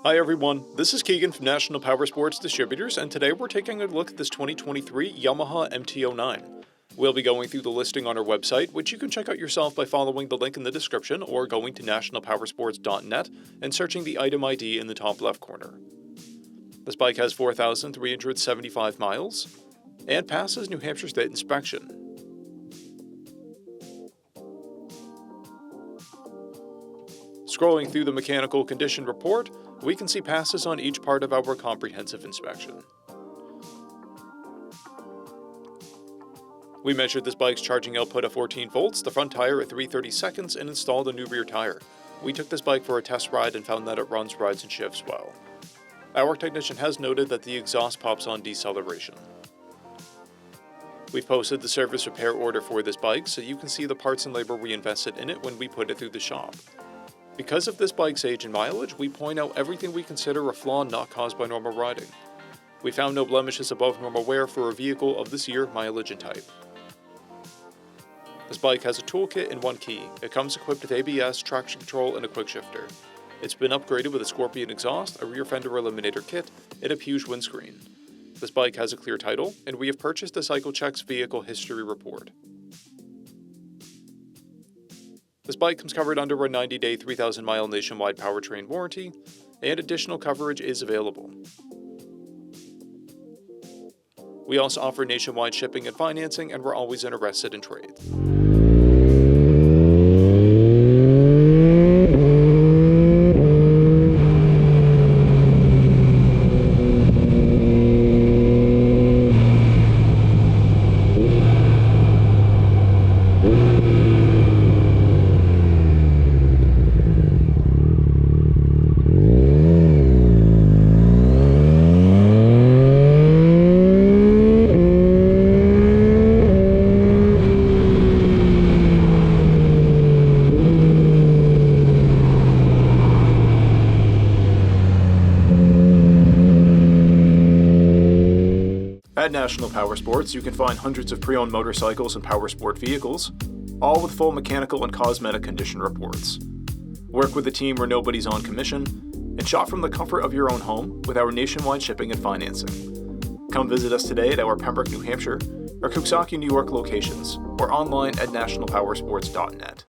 Hi everyone, this is Keegan from National Powersports Distributors, and today we're taking a look at this 2023 Yamaha MT09. We'll be going through the listing on our website, which you can check out yourself by following the link in the description or going to nationalpowersports.net and searching the item ID in the top left corner. This bike has 4,375 miles and passes New Hampshire State inspection. Scrolling through the mechanical condition report, we can see passes on each part of our comprehensive inspection. We measured this bike's charging output at 14 volts, the front tire at 3/30 seconds, and installed a new rear tire. We took this bike for a test ride and found that it runs, rides, and shifts well. Our technician has noted that the exhaust pops on deceleration. We've posted the service repair order for this bike so you can see the parts and labor we invested in it when we put it through the shop. Because of this bike's age and mileage, we point out everything we consider a flaw not caused by normal riding. We found no blemishes above normal wear for a vehicle of this year, mileage, and type. This bike has a toolkit and one key. It comes equipped with ABS, traction control, and a quick shifter. It's been upgraded with a Scorpion exhaust, a rear fender eliminator kit, and a huge windscreen. This bike has a clear title, and we have purchased the CycleCheck's vehicle history report. This bike comes covered under a 90-day, 3,000-mile nationwide powertrain warranty, and additional coverage is available. We also offer nationwide shipping and financing, and we're always interested in trades. At National Powersports, you can find hundreds of pre-owned motorcycles and powersport vehicles, all with full mechanical and cosmetic condition reports. Work with a team where nobody's on commission, and shop from the comfort of your own home with our nationwide shipping and financing. Come visit us today at our Pembroke, New Hampshire, or Coxsackie, New York locations, or online at nationalpowersports.net.